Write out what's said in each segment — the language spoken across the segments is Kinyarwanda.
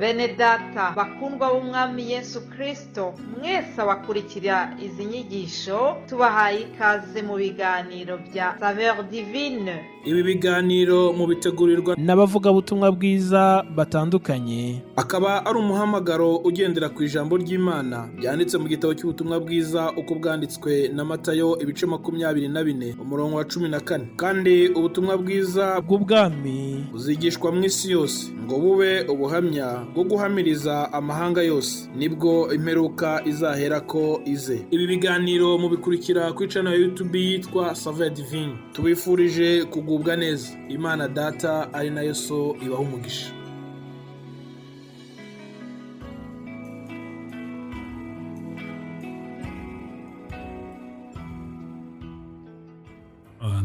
Bene data bakundwa b'umwami Yesu Kristo, mwese abakurikira izi nyigisho tubahaye ikaze mu biganiro bya Saveur Divine. Ibi biganiro mu bitegurirwa n'abavugabutumwa bwiza batandukanye, akaba ari umuhamagaro ugendera ku ijambo ry'Imana byanditse mu gitabo cy'ubutumwa bwiza uko bwanditswe na Matayo ibice 24 umurongo wa 14. Kandi ubutumwa bwiza bw'ubwami buzigishwa mu isi yose ngo bube ubuhamya bwo guhamiriza amahanga yose, nibwo imperuka izahera ko ize. Ibi biganiro mubikurikira ku channel ya YouTube yitwa Saveur Divine. Tubifurije kugubwa neza. Imana Data ari nayo So ibaha umugisha.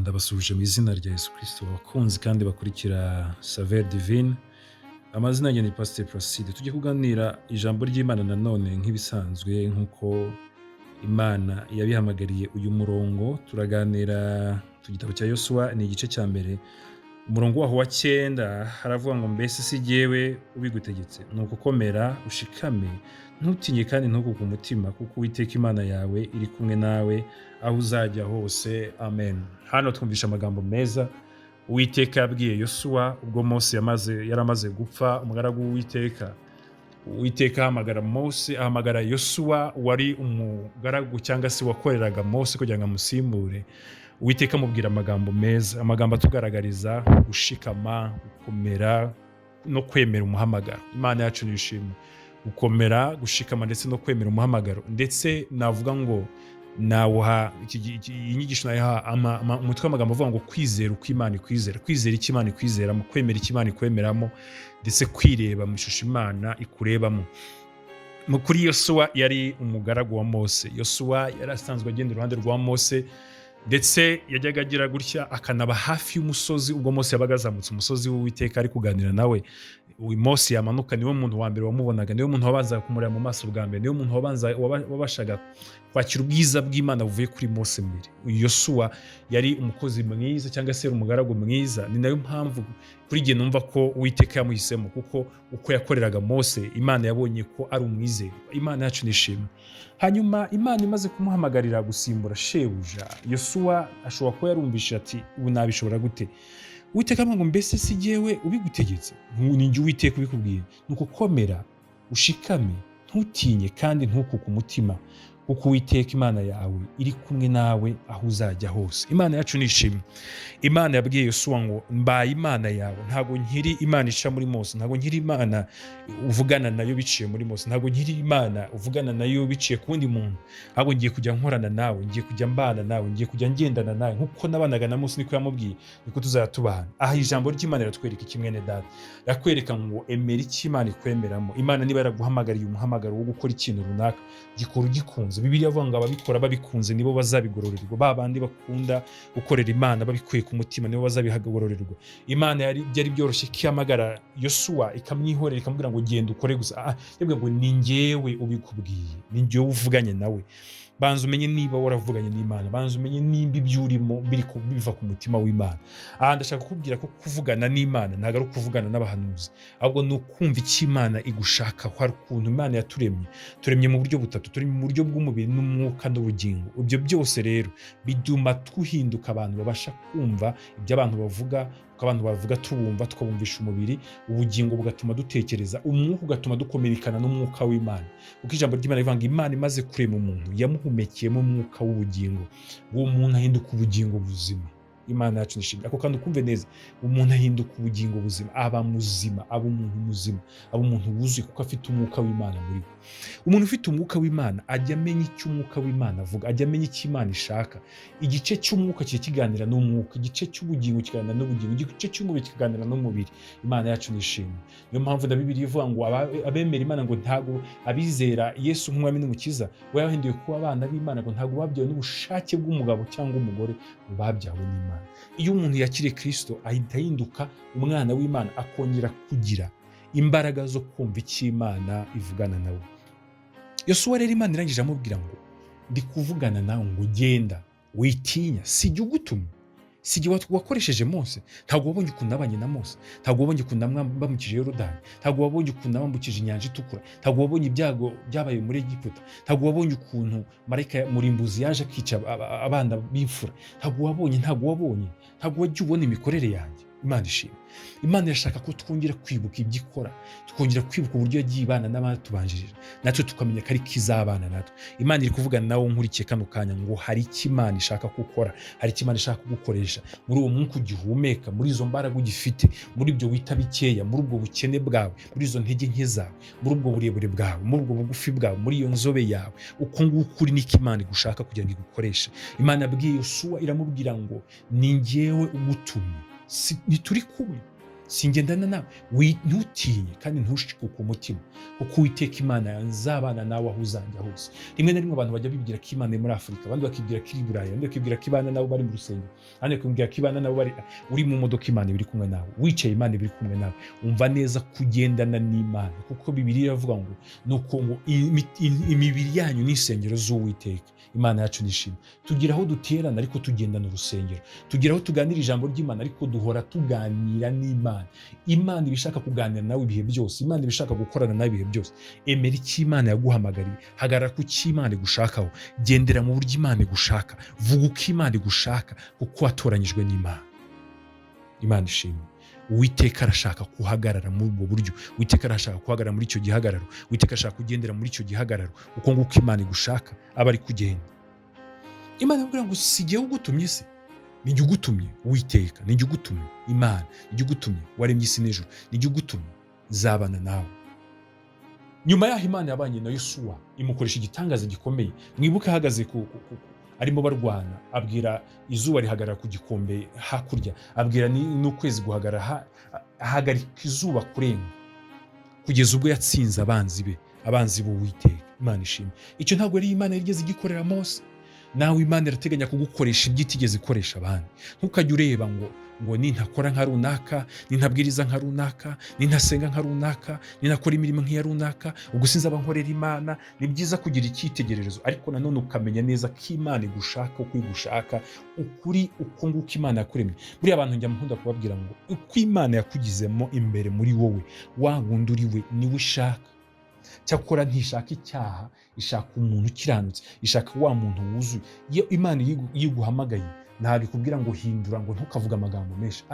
Ndabasuje mu izina rya Yesu Kristo, abakunzi kandi bakurikira Saveur Divine. Amazina yanjye ni Pasteur Placide. Tujye kuganira ijambo ry'Imana nanone nk'ibisanzwe nk'uko Imana yabihamagariye uyu murongo. Turaganira ku gitabo cya Yosuwa, ni igice cya mbere, umurongo waho wa 9 haravuga ngo mbese si jyewe ubigutegetse, nuko komera ushikame ntutinye kandi ntukuke umutima, kuko Uwiteka Imana yawe iri kumwe nawe aho uzajya hose. Amen. Hano twumvisha amagambo meza Uwiteka yabwiye Yosuwa ubwo Mose yaramaze gupfa, umugaragu w'Uwiteka. Uwiteka ahamagara Mose, ahamagara Yosuwa wari umugaragu cyangwa se wakoreraga Mose kugira ngo amusimbure. Uwiteka amubwira amagambo meza, amagambo atugaragariza gushikama, gukomera no kwemera umuhamagaro. Imana yacu nishimwe. Gukomera, gushikama ndetse no kwemera umuhamagaro. Ndetse navuga ngo nawuha inyigisho nayiha umutwe w'amagambo avuga ngo kwizera uko Imana ikwizera, kwizera icyo Imana ikwizeramo, kwemera icyo Imana ikwemeramo, ndetse kwireba mu ishusho Imana ikurebamo. Kuri Yosuwa yari umugaragu wa Mose. Yosuwa yari asanzwe agenda iruhande rwa Mose, ndetse yajyaga agira gutya akanaba hafi y'umusozi ubwo Mose yabaga azamutse umusozi w'Uwiteka ari kuganira nawe. Mose yamanuka, niwe muntu wa mbere wamubonaga, niwe muntu wabanza kumureba mu maso bwa mbere, niwe muntu wabashaga kwakira ubwiza bw'Imana buvuye kuri Mose mbere. Yosuwa yari umukozi mwiza cyangwa se umugaragu mwiza. Ni nayo mpamvu kuri jye numva ko Uwiteka yamuhisemo, kuko uko yakoreraga Mose Imana yabonye ko ari umwizerwa. Imana yacu nishimwe. Hanyuma Imana imaze kumuhamagarira gusimbura shebuja, Yosuwa ashobora kuba yarumvisha ati ubu nabishobora gute? Uwiteka ngo mbese si jyewe ubigutegetse, ni njye Uwiteka ubikubwiye, nuko komera ushikame ntutinye kandi ntukuke umutima, kuko Uwiteka Imana yawe iri kumwe nawe aho uzajya hose. Imana yacu nishimwe. Imana yabwiye Yosuwa ngo mbaye Imana yawe, ntago nkiri Imana ica muri Mose, ntago nkiri Imana uvugana nayo biciye muri Mose, ntago nkiri Imana uvugana nayo biciye ku wundi muntu, ahubwo ngiye kujya nkorana nawe, ngiye kujya mbana nawe, ngiye kujya ngendana nawe nkuko nabanaga na Mose, niko yamubwiye, niko tuzatubana. Aha ijambo ry'Imana riratwereka kimwe ne data, yakwereka ngo emera icyo Imana ikwemeramo. Imana niba yaraguhamagariye umuhamagaro wo gukora ikintu runaka, gikora ugikunze. Bibiliya avuga ngo ababikora babikunze nibo bazabigororerwa. Babandi bakunda gukorera Imana babikuye ku mutima nibo bazabihagororerwa. Imana yari byoroshye kiyamagara Yosuwa ikamwihorera ikamubwira ngo genda ukore gusa. Yabwiye ngo ni njyewe ubikubwiye, ni njyewe uvuganye nawe. Banza umenye niba waravuganye n'Imana, banza umenye nimba ibyo urimo biva ku mutima w'Imana. Ndashaka kukubwira ko kuvugana n'Imana ntabwo ari kuvugana n'abahanuzi, ahubwo ni ukumva icyo Imana igushaka. Hari ukuntu Imana turemye mu buryo butatu, turi mu buryo bw'umubiri n'umwuka n'ubugingo. Ibyo byose rero biduma tuhinduka abantu babasha kumva ibyo abantu bavuga, kuko abantu bavuga tubumva, tukabumvisha umubiri, ubugingo bugatuma dutekereza, umwuka ugatuma dukomerekana n'umwuka w'Imana. Kuko ijambo ry'Imana rivuga ngo Imana imaze kurema umuntu yamuhumekeyemo umwuka w'ubugingo, uwo muntu ahinduka ubugingo buzima. Imana yacu nishimye. Ako kandi ukumve neza, umuntu ahinduka ubugingo buzima, aba muzima, aba umuntu muzima, aba umuntu wuzuye, kuko afite umwuka w'Imana muri we. Umuntu ufite umwuka w'Imana ajya amenya icyo umwuka w'Imana avuga, ajya amenya icyo Imana ishaka. Igice cy'umwuka kiganira n'umwuka, igice cy'ubugingo kiganira n'ubugingo, igice cy'umubiri kiganira n'umubiri. Imana yacu nishimye. Niyo mpamvu na Bibiliya ivuga ngo abemera Imana ngo ntago abizera Yesu nk'umwami n'umukiza we yahinduye kuba abana b'Imana, ngo ntago babyawe n'ubushake bw'umugabo cyangwa umugore, babyawe n'Imana. Iyo umuntu yakiriye Kristo ahita ahinduka umwana w'Imana, akongera kugira imbaraga zo kumva icyo Imana ivugana nawe. Yosuwa rero Imana irangije amubwira ngo ndi kuvugana nawe ngo genda witinya, sijya ugutumye, si igihe wakoresheje Mose, ntabwo wabonye ukuntu nabanye na Mose, ntabwo wabonye ukuntu bambukije Yorodani, ntabwo wabonye ukuntu bambukije inyanja itukura, ntabwo wabonye ibyago byabaye muri Egiputa, ntabwo wabonye ukuntu marayika murimbuzi yaje akica abana b'imfura, ntabwo wajya ubona imikorere yanjye. Imana ishimwe. Imana irashaka ko twongera kwibuka ibyo ikora, tukongera kwibuka uburyo yagiye ibana n'abatubanjirije, natwe tukamenya ko ari kizabana natwe. Imana iri kuvugana nawe nkurikiye kano kanya ngo hari icyo Imana ishaka gukora, hari icyo Imana ishaka kugukoresha muri uwo mwuka ugihumeka, muri izo mbaraga ugifite, muri ibyo wita bikeya, muri ubwo bukene bwawe, muri izo ntege nke zawe, muri ubwo burebure bwawe, muri ubwo bugufi bwawe, muri iyo nzobe yawe. Uko nguko uri niko Imana igushaka kugira ngo igukoreshe. Imana yabwiye Yosuwa, iramubwira ngo ni njyewe ugutumye, ntituri kumwe, singendana nawe, ntutinye kandi ntushikuke umutima, kuko Uwiteka Imana nzabana nawe aho uzajya hose. Rimwe na rimwe abantu bajya bibwira ko Imana iri muri Afurika, abandi bakibwira ko iri i Burayi, abandi bakibwira ko Imana nabo bari mu rusengero, abandi bakibwira ko Imana nabo bari uri mu modoka, Imana iri kumwe nawe, wicaye Imana iri kumwe nawe. Umva neza kugendana n'Imana, kuko Bibiliya iravuga ngo nuko ngo imibiri yanyu ni insengero z'Uwiteka. Imana yacu nishimwe. Tugira aho duterana ariko tugendana urusengero, tugira aho tuganira ijambo ry'Imana ariko duhora tuganira n'Imana. Imana ibishaka kuganira nawe ibihe byose, Imana ibishaka gukorana nawe ibihe byose. Emera icyo Imana yaguhamagariye, hagarara ku cyo Imana igushakaho, gendera mu buryo Imana igushaka, vuga uko Imana igushaka, kuko watoranyijwe n'Imana. Imana ishimwe. Uwiteka arashaka kuhagarara muri ubwo buryo, Uwiteka arashaka kuhagarara muri icyo gihagararo, Uwiteka arashaka kugendera muri icyo gihagararo, uko nguko Imana igushaka aba ari kugenda. Imana ivuga ngo si jyewe ugutumye se, ni jye ugutumye. Uwiteka ni jye ugutumye, Imana ni jye ugutumye, waremye isi n'ijuru, ni jye ugutumye, nzabana nawe. Nyuma yaho Imana yabanye na Yosuwa, imukoresha igitangaza gikomeye. Mwibuke ahagaze arimo barwana, abwira izuba rihagarara ku gikombe hakurya, abwira n'ukwezi guhagarara, ahagarika izuba kurenga, kugeza ubwo yatsinze abanzi b'Uwiteka. Imana ishimwe. Icyo ntabwo ari Imana yigeze igikorera Mose. Nawe Imana irateganya kugukoresha ibyo itigeze ikoresha abandi. Ntukajye ureba ngo nintakora nka runaka, nintabwiriza nka runaka, nintasenga nka runaka, ninakora imirimo nk'iya runaka, ubwo sinzaba nkorera Imana. Ni byiza kugira icyitegererezo, ariko nanone ukamenya neza ko Imana igushaka uko igushaka, ukuri uko nguko Imana yakuremye. Buriya abantu njya nkunda kubabwira ngo uko Imana yakugizemo imbere muri wowe, wa wundi uri we niwe ishaka. Cyakora ntishaka icyaha, ishaka umuntu ukiranutse, ishaka wa muntu wuzuye. Iyo Imana yiguhamagaye, ntabwo ikubwira ngo hindura, ngo ntukavuge amagambo menshi.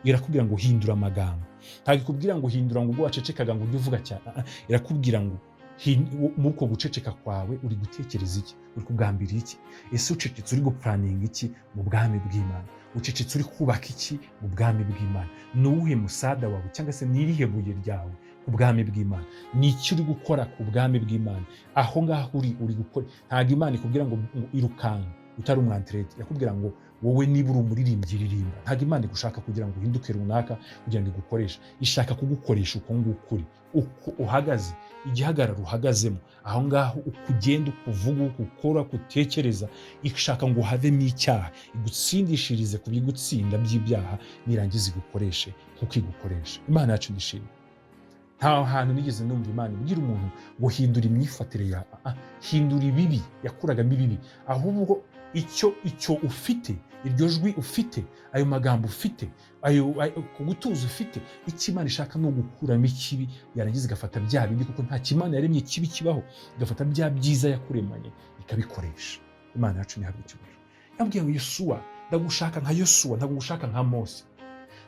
Irakubwira ngo hindura amagambo. Ntabwo ikubwira ngo hindura ngo ubwo wacecekaga ngo ujye uvuga cyane. Irakubwira ngo muri uko guceceka kwawe uri gutekereza iki, uri kugambira iki, ese ucecetse uri gupuraninga iki mu bwami bw'Imana, ucecetse uri kubaka iki mu bwami bw'Imana. Ni uwuhe musada wawe, cyangwa se ni irihe buye ryawe ku bwami bw'Imana? Ni iki uri gukora ku bwami bw'Imana? Aho ngaho uri gukora. Ntabwo Imana ikubwira ngo irukanka utari umwantirete, yakubwira ngo wowe niba uri umuririmbyi ririmba. Ntabwo Imana igushaka kugira ngo uhinduke runaka kugira ngo igukoreshe, ishaka kugukoresha uko nguko uri, uko uhagaze, igihagararo uhagazemo, aho ngaho uko ugenda, uko uvuga, uko ukora, uko utekereza. Ishaka ngo havemo icyaha, igutsindishirize ku bigutsinda by'ibyaha, nirangiza igukoreshe nk'uko igukoresha. Imana yacu nishimwe. Nta hantu nigeze numva Imana ibwira umuntu ngo hindura imyifatire yawe, hindura ibibi yakuragamo ibibi, ahubwo icyo ufite, iryo jwi ufite, ayo magambo ufite, ayo kugutuza ufite, icyo Imana ishaka no gukuramo ikibi, yarangiza igafata bya bindi, kuko nta kimana yaremye kibi kibaho, igafata bya byiza yakuremanye ikabikoresha. Imana yacu ntihabwe icyubahiro. Yambwiye ngo Yosuwa, ndagushaka nka Yosuwa, ntabwo ngushaka nka Mose.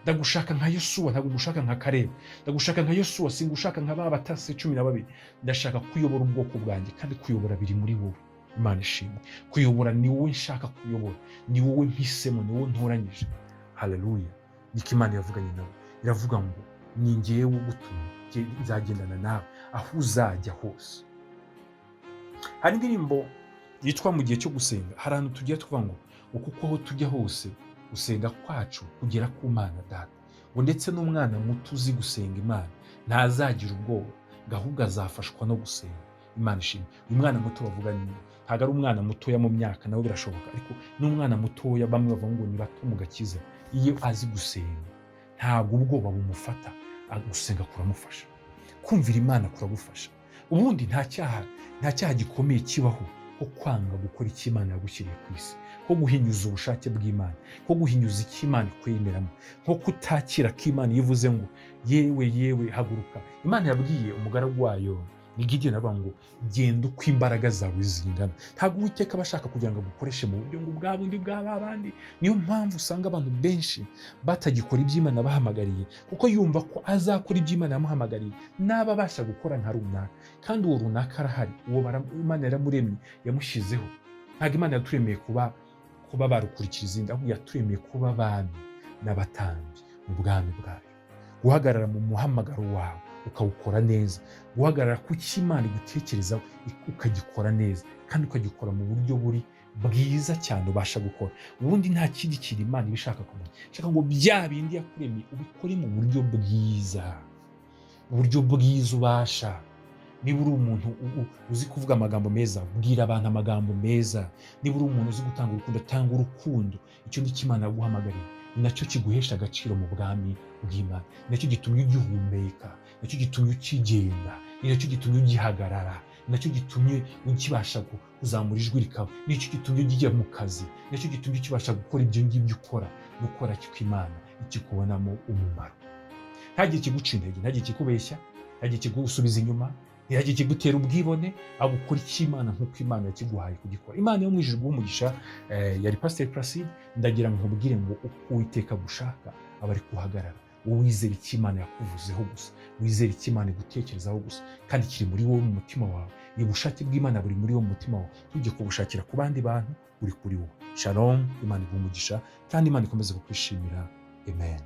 Ndagushaka nka Yosuwa, ntabwo ngushaka nka Kalebu. Ndagushaka nka Yosuwa, singushaka nka ba batasi 12. Ndashaka kuyobora ubwoko bwanjye, kandi kuyobora biri muri wowe. Imana ishimwe. Kuyobora ni wowe nshaka kuyobora, ni wowe mpisemo, ni wowe ntoranyije. Haleluya. Niko Imana yavuganye nawe. Iravuga ngo ni njyewe ugutumye, nzagendana nawe aho uzajya hose. Hari indirimbo yitwa mu gihe cyo gusenga. Hari ahantu tugiye tuvuga ngo uko aho tujya hose, gusenga kwacu kugera ku Mana Data. Ngo ndetse n'umwana muto uzi gusenga Imana ntazagira ubwoba, ahubwo azafashwa no gusenga. Imana ishimwe. Uyu mwana muto bavuga ni ntabwo ari umwana mutoya mu myaka, nawe birashoboka, ariko n'umwana mutoya bamwe bavuga ngo ni bato mu gakiza. Iyo azi gusenga ntabwo ubwoba bumufata, gusenga kuramufasha, kumvira Imana kuragufasha. Ubundi nta cyaha gikomeye kibaho ko kwanga gukora icyo Imana yagushyiriye ku isi, ko guhinyuza ubushake bw'Imana, ko guhinyuza icyo Imana ikwemeramo, nko kutakira ko Imana yivuze ngo yewe haguruka. Imana yabwiye umugaragu wayo ni Gideon avuga ngo genda uko imbaraga zawe zingana. Ntabwo Uwiteka aba ashaka kugira ngo agukoreshe mu buryo ngo bwa bundi bw'abandi. Niyo mpamvu usanga abantu benshi batagikora ibyo Imana bahamagariye, kuko yumva ko azakora ibyo Imana yamuhamagariye naba abasha gukora nka runaka, kandi uwo runaka arahari, uwo Imana yaramuremye yamushyizeho. Ntabwo Imana yaturemeye kuba barukurikira izindi, ahubwo yaturemeye kuba abami n'abatambyi mu bwami bwayo, guhagarara mu muhamagaro wawe ukawukora neza, guhagarara ku cyo Imana igutekerezaho ukagikora neza, kandi ukagikora mu buryo buri bwiza cyane ubasha gukora. Ubundi nta kindi kintu Imana iba ishaka kumenya, ishaka ngo bya bindi yakuremye ubikore mu buryo bwiza ubasha. Niba uri umuntu uzi kuvuga amagambo meza, bwira abantu amagambo meza. Niba uri umuntu uzi gutanga urukundo, tanga urukundo. Icyo ni cyo Imana yaguhamagariye, ni nacyo kiguhesha agaciro mu bwami bw'Imana, ni nacyo gitumye ugihumeka, ni nacyo gitumye ukigenda, ni nacyo gitumye ugihagarara, ni nacyo gitumye ukibasha kuzamura ijwi rikawe, ni nacyo gitumye ujya mu kazi, ni nacyo gitumye ukibasha gukora ibyo ngibyo ukora, gukora kiko Imana ikikubonamo umumaro. Ntagire ikiguca intege, ntagire ikikubeshya, ntagire ikigusubiza inyuma, ntihagire ikigutera ubwibone, ahubwo ukora icyo Imana nk'uko Imana yakiguhaye kugikora. Imana yo mu ijuru iguhe umugisha. Yari Pastor Placide, ndagira ngo nkubwire ngo uko Uwiteka gushaka aba ari kuhagarara. Wowe wizere icyo Imana yakuvuzeho gusa, wizere icyo Imana igutekerezaho gusa, kandi kiri muri wowe mu mutima wawe. Iyo ubushake bw'Imana buri muri wowe mu mutima wawe, ntujye kubushakira ku bandi bantu, buri kuri wowe. Shalom, Imana iguhe umugisha, kandi Imana ikomeze kukwishimira. Amen.